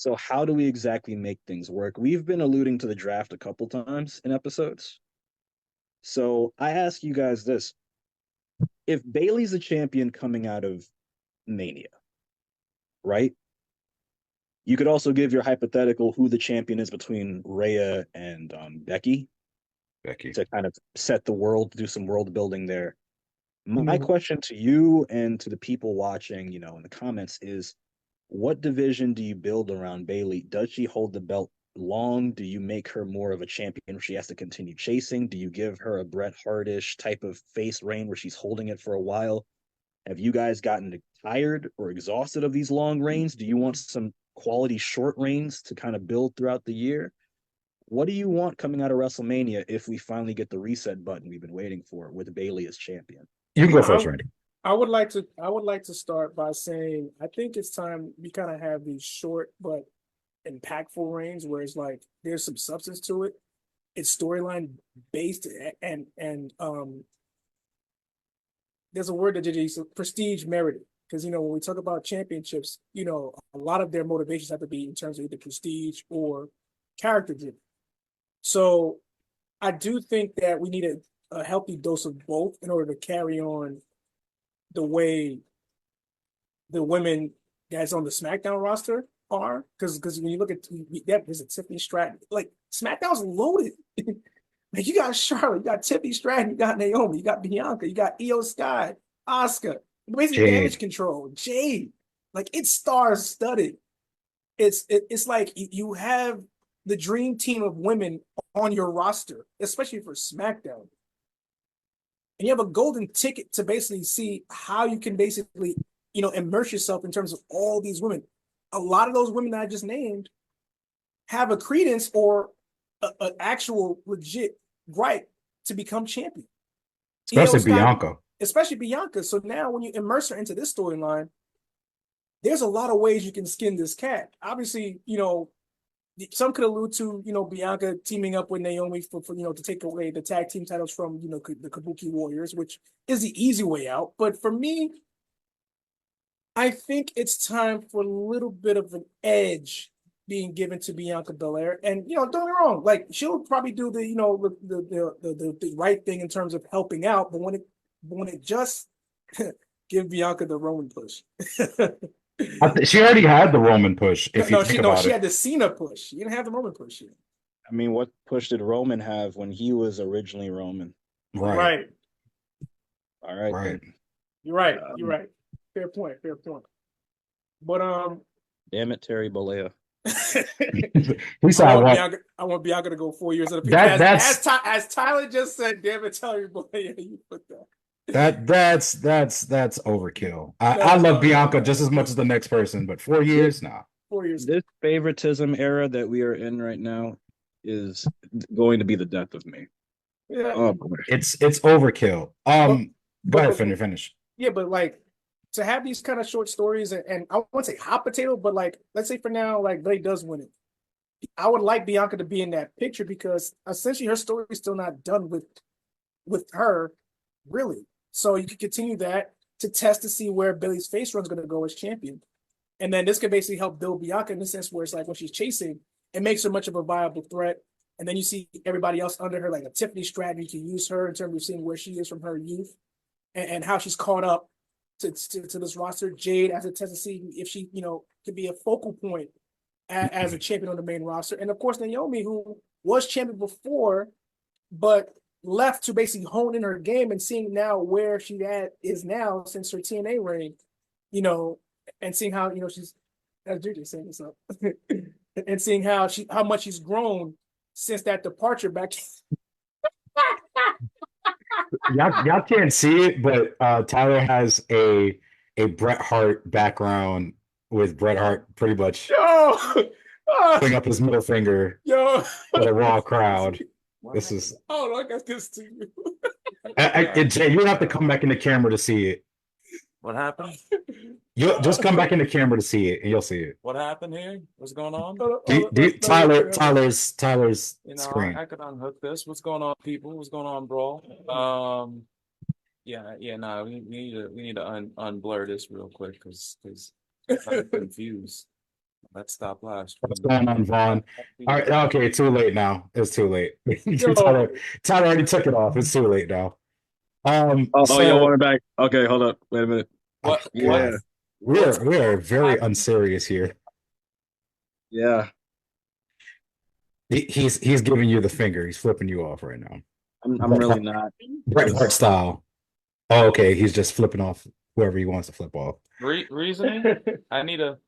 So how do we exactly make things work? We've been alluding to the draft a couple times in episodes. So I ask you guys this. If Bayley's the champion coming out of Mania, right? You could also give your hypothetical who the champion is between Rhea and Becky Becky. to kind of set the world, do some world building there. My Mhm. question to you and to the people watching, in the comments is what division do you build around Bayley? Does she hold the belt long? Do you make her more of a champion where she has to continue chasing? Do you give her a Bret Hartish type of face reign where she's holding it for a while? Have you guys gotten tired or exhausted of these long reigns? Do you want some quality short reigns to kind of build throughout the year? What do you want coming out of WrestleMania if we finally get the reset button we've been waiting for with Bayley as champion? You can go I, first, Randy. I would like to start by saying I think it's time we kind of have these short but impactful reigns where it's like there's some substance to it. It's storyline based and there's a word that you use, prestige merited. Because when we talk about championships, a lot of their motivations have to be in terms of either prestige or character driven. So I do think that we need a healthy dose of both in order to carry on the way the women that's on the SmackDown roster are. Because when you look at that, there's a Tiffany Stratton. Like SmackDown's loaded. Like you got Charlotte, you got Tiffany Stratton, you got Naomi, you got Bianca, you got Iyo Sky, Asuka, basically Damage Jade. Control, Jade. Like it's stars studded. It's like you have the dream team of women on your roster, especially for SmackDown. And you have a golden ticket to basically see how you can basically, immerse yourself in terms of all these women. A lot of those women that I just named have a credence or an actual legit right to become champion. Iyo Especially Sky, Bianca. especially Bianca. So now when you immerse her into this storyline, there's a lot of ways you can skin this cat. Obviously, some could allude to, Bianca teaming up with Naomi for to take away the tag team titles from, the Kabuki Warriors, which is the easy way out. But for me, I think it's time for a little bit of an edge being given to Bianca Belair. And, don't get me wrong, like she'll probably do the right thing in terms of helping out, but when it just give Bianca the Roman push. She already had the Roman push, No, if you no, think about she it. had the Cena push. She didn't have the Roman push yet. I mean, what push did Roman have when he was originally Roman? Right, Right. All right, right. then. You're right. You're right. Fair point. Fair point. But Damn it, Terry Bollea. We I saw want what Bianca. I want Bianca to go 4 years at a that that's as Tyler just said. Damn it, Terry Boy, you put that. that's overkill. I No, love no, no, Bianca no. just as much as the next person, but 4 years, nah. 4 years. This favoritism era that we are in right now is going to be the death of me. Yeah, Oh boy. It's overkill. but Go but ahead, but finish. yeah, but like to have these kind of short stories and I won't say hot potato, but like let's say for now, like Blade does win it. I would like Bianca to be in that picture because essentially her story is still not done with her, really. So you could continue that to test to see where Billy's face run's going to go as champion. And then this could basically help build Bianca in the sense where it's like when she's chasing, it makes her much of a viable threat. And then you see everybody else under her, like a Tiffany Stratton. You can use her in terms of seeing where she is from her youth and how she's caught up to this roster. Jade as a test to see if she, could be a focal point as a champion on the main roster. And of course, Naomi, who was champion before, but left to basically hone in her game and seeing now where she is now since her TNA reign, you know, and seeing how, she's, as JJ saying this up, and seeing how much she's grown since that departure back. Y'all can't see it, but Tyler has a Bret Hart background with Bret Hart pretty much Yo, putting up his middle finger yo, for the raw crowd. This is oh, I got this to you. Jay, you have to come back in the camera to see it. What happened? You just come back in the camera to see it, and you'll see it. What happened here? What's going on? Tyler's screen. I could unhook this. What's going on, people? What's going on, Brawl? No, we need to unblur this real quick because I'm confused. Let's stop last. What's going on, Vaughn? All right, okay, too late now. It's too late. Yo. Tyler already took it off. It's too late now. Y'all want it back? Okay, hold up. Wait a minute. What? Yeah. We're very unserious here. Yeah. He's giving you the finger. He's flipping you off right now. I'm really not. Bret Hart style. Oh, okay. He's just flipping off whoever he wants to flip off. Reasoning? I need a.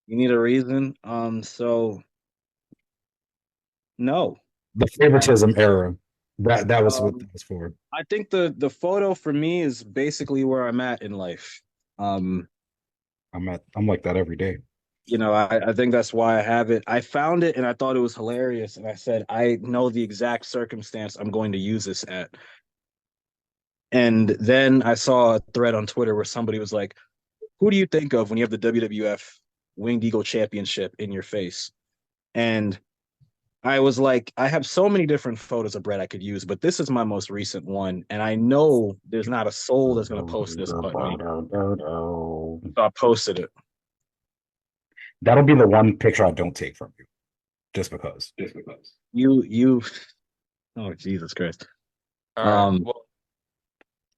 You need a reason. So no. The favoritism era. That was what that was for. I think the photo for me is basically where I'm at in life. I'm like that every day. I think that's why I have it. I found it and I thought it was hilarious. And I said, I know the exact circumstance I'm going to use this at. And then I saw a thread on Twitter where somebody was like, who do you think of when you have the WWF Winged Eagle Championship in your face? And I was like, I have so many different photos of Bret I could use, but this is my most recent one. And I know there's not a soul that's going to post this but me. So I posted it. That'll be the one picture I don't take from you. Just because. You oh Jesus Christ. All right. Well,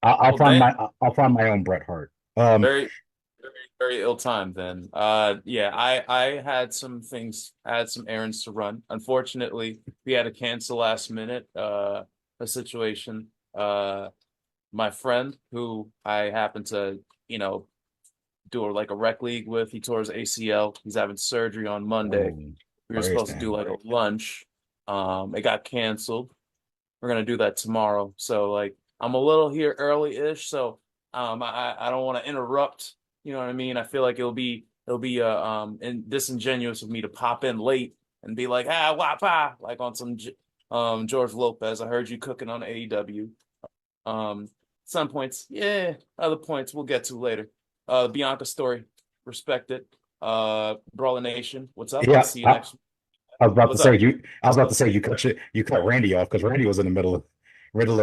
I'll find my own Bret Hart. very, very, very ill timed then. Yeah, I had some errands to run. Unfortunately, we had to cancel last minute a situation. My friend who I happened to, do like a rec league with, he tore his ACL. He's having surgery on Monday. We were supposed to do like a lunch. It got canceled. We're gonna do that tomorrow. So like I'm a little here early-ish, so I don't want to interrupt. You know what I mean? I feel like it'll be disingenuous of me to pop in late and be like, wapa, like on some George Lopez. I heard you cooking on AEW. Some points, yeah. Other points we'll get to later. Bianca story, respect it. Brawler Nation, what's up? Yeah, I'll see you next week. I was about to say you cut Randy off because Randy was in the middle of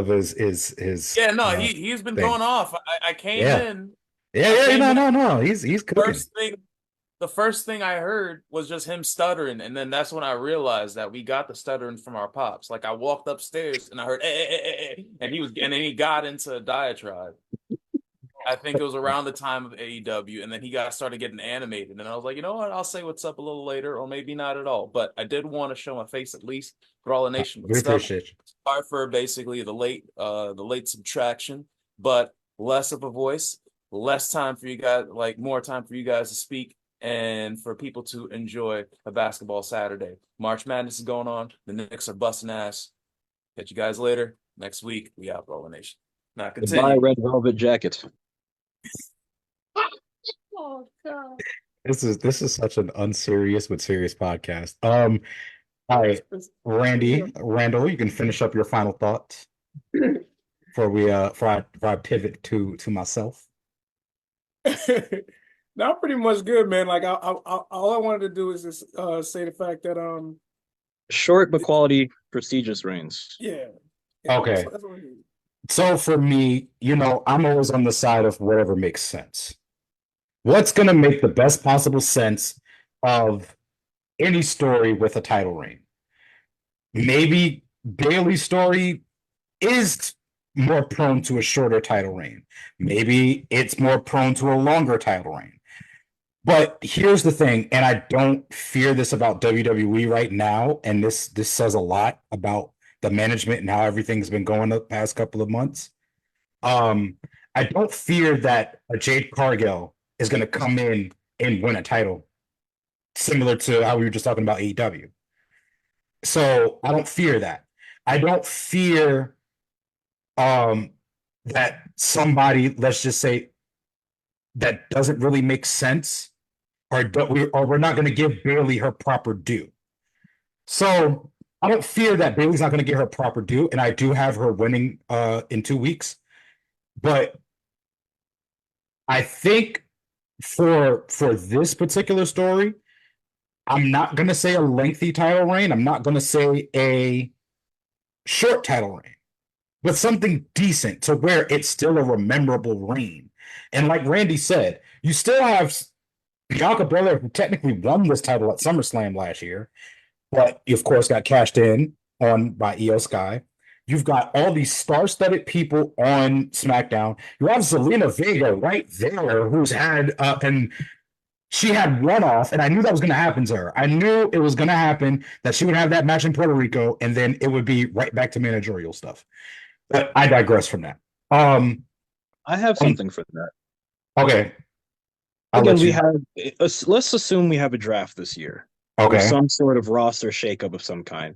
his Yeah, no, he's been thing. going off. I came in. No, he's cooking. The first thing I heard was just him stuttering, and then that's when I realized that we got the stuttering from our pops. Like I walked upstairs and I heard and then he got into a diatribe. I think it was around the time of AEW, and then he started getting animated, and I was like, you know what? I'll say what's up a little later, or maybe not at all. But I did want to show my face at least. Brawler Nation, We appreciate you. Sorry for basically the late subtraction, but less of a voice, less time for you guys, like more time for you guys to speak, and for people to enjoy a basketball Saturday. March Madness is going on. The Knicks are busting ass. Catch you guys later. Next week, we out, Brawler Nation. Now continue. Goodbye, red velvet jacket. Oh God. This is such an unserious but serious podcast. All right, Randall, you can finish up your final thoughts before I pivot to myself. Not pretty much good, man. Like all I wanted to do is just say the fact that short but quality, prestigious reigns. Yeah. Okay. That's what we need. So for me, I'm always on the side of whatever makes sense. What's going to make the best possible sense of any story with a title reign? Maybe Bayley's story is more prone to a shorter title reign. Maybe it's more prone to a longer title reign. But here's the thing, and I don't fear this about WWE right now, and this says a lot about the management and how everything's been going the past couple of months. I don't fear that a Jade Cargill is going to come in and win a title, similar to how we were just talking about AEW. So I don't fear that. I don't fear that somebody, let's just say, that doesn't really make sense, or we're not going to give Bayley her proper due. So I don't fear that Bayley's not going to get her proper due, and I do have her winning in 2 weeks. But I think for this particular story, I'm not going to say a lengthy title reign. I'm not going to say a short title reign, but something decent to where it's still a memorable reign. And like Randy said, you still have Bianca Belair, who technically won this title at SummerSlam last year, but of course got cashed in on by Iyo Sky. You've got all these star-studded people on SmackDown. You have Zelina Vega right there, who's had and she had one off, and I knew that was going to happen to her. I knew it was going to happen that she would have that match in Puerto Rico, and then it would be right back to managerial stuff. But I digress from that. I have something for that. Okay. Again, we have. Let's assume we have a draft this year. Okay. With some sort of roster shakeup of some kind.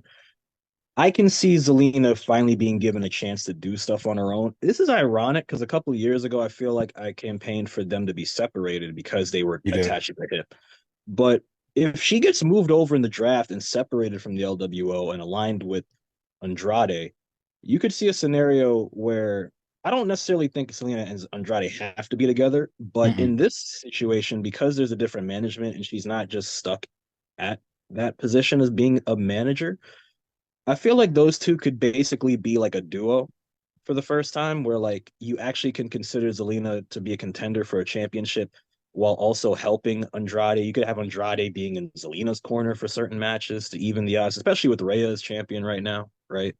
I can see Zelina finally being given a chance to do stuff on her own. This is ironic because a couple of years ago, I feel like I campaigned for them to be separated because they were attached to the hip. But if she gets moved over in the draft and separated from the LWO and aligned with Andrade, you could see a scenario where I don't necessarily think Zelina and Andrade have to be together, but in this situation, because there's a different management and she's not just stuck at that position as being a manager, I feel like those two could basically be like a duo for the first time, where like you actually can consider Zelina to be a contender for a championship while also helping Andrade. You could have Andrade being in Zelina's corner for certain matches to even the odds, especially with Rhea as champion right now, right?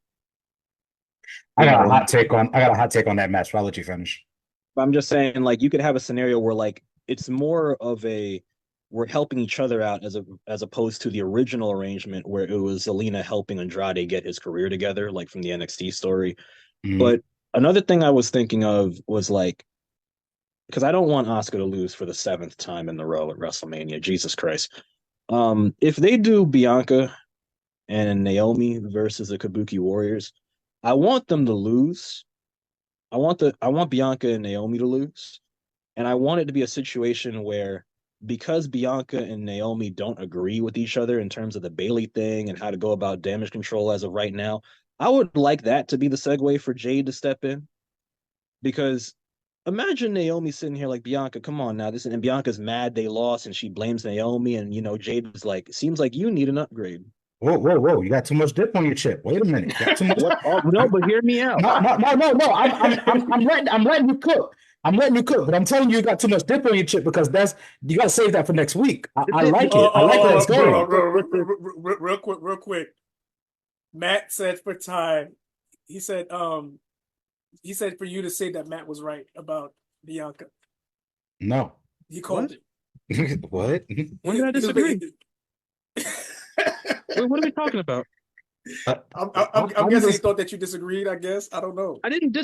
I got a hot take on that match, but I'll let you finish. I'm just saying, like, you could have a scenario where like it's more of a we're helping each other out as opposed to the original arrangement where it was Zelina helping Andrade get his career together, like from the NXT story. But another thing I was thinking of was like, because I don't want Asuka to lose for the 7th time in a row at WrestleMania. Jesus Christ. If they do Bianca and Naomi versus the Kabuki Warriors, I want them to lose. I want Bianca and Naomi to lose. And I want it to be a situation where, because Bianca and Naomi don't agree with each other in terms of the Bayley thing and how to go about damage control as of right now, I would like that to be the segue for Jade to step in. Because imagine Naomi sitting here like, Bianca, come on now. And Bianca's mad they lost and she blames Naomi. And, Jade is like, seems like you need an upgrade. Whoa. You got too much dip on your chip. Wait a minute. You got too much. No, but hear me out. No. I'm letting you cook. But I'm telling you, you got too much dip on your chip because you got to save that for next week. I like it. I like where it's going. Real quick. Matt said for time. He said for you to say that Matt was right about Bianca. No. He called it. What? When did I disagree? What are we talking about? I'm guessing he thought that you disagreed. I guess I don't know. I didn't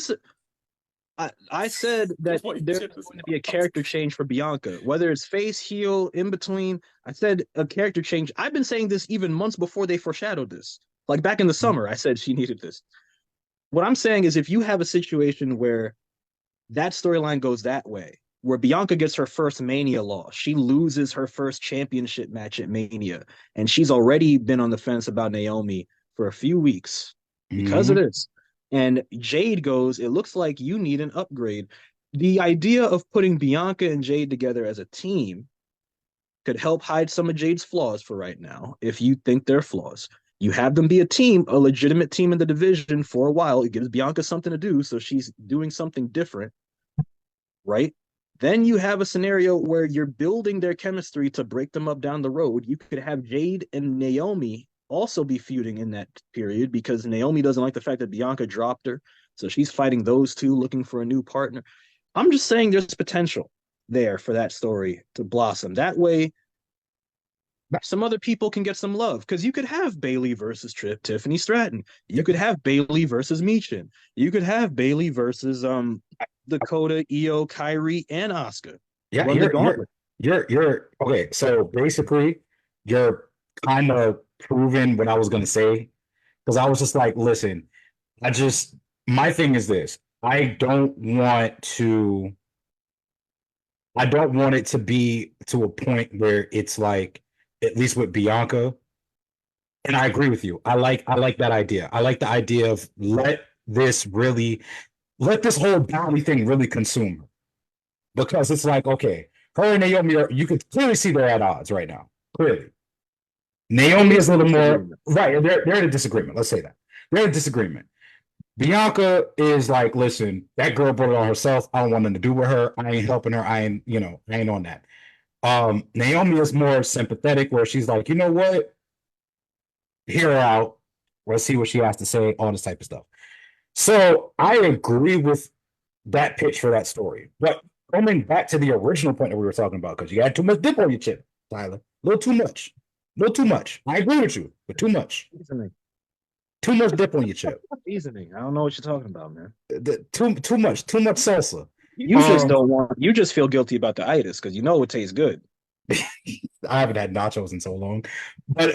I said that there's going to be a character change for Bianca, whether it's face, heel, in between. I said a character change. I've been saying this even months before they foreshadowed this. Like back in the summer, I said she needed this. What I'm saying is, if you have a situation where that storyline goes that way, where Bianca gets her first Mania loss, she loses her first championship match at Mania, and she's already been on the fence about Naomi for a few weeks because of this. And Jade goes, it looks like you need an upgrade. The idea of putting Bianca and Jade together as a team could help hide some of Jade's flaws for right now, if you think they're flaws. You have them be a team, a legitimate team in the division for a while. It gives Bianca something to do, so she's doing something different, right? Then you have a scenario where you're building their chemistry to break them up down the road. You could have Jade and Naomi also be feuding in that period because Naomi doesn't like the fact that Bianca dropped her. So she's fighting those two, looking for a new partner. I'm just saying there's potential there for that story to blossom. That way, some other people can get some love, because you could have Bayley versus Tiffany Stratton. You could have Bayley versus Michin. You could have Bayley versus Dakota, Iyo, Kyrie, and Asuka. Yeah, you're okay. So basically, you're kind of proving what I was gonna say, because I was just like, listen, my thing is this: I don't want it to be to a point where it's like, at least with Bianca, and I agree with you. I like that idea. I like the idea of let this whole Bayley thing really consume her. Because it's like, okay, her and Naomi you could clearly see they're at odds right now. Clearly. Naomi is a little more right. They're in a disagreement. Let's say that. They're in a disagreement. Bianca is like, listen, that girl brought it on herself. I don't want nothing to do with her. I ain't helping her. I ain't on that. Naomi is more sympathetic, where she's like, you know what? Hear her out. Let's see what she has to say, all this type of stuff. So I agree with that pitch for that story. But coming back to the original point that we were talking about, because you had too much dip on your chip, Tyler. A little too much. A little too much. I agree with you, but too much. Seasoning. Too much dip on your chip. Seasoning. I don't know what you're talking about, man. Too much salsa. You just don't want. You just feel guilty about the itis because you know it tastes good. I haven't had nachos in so long. But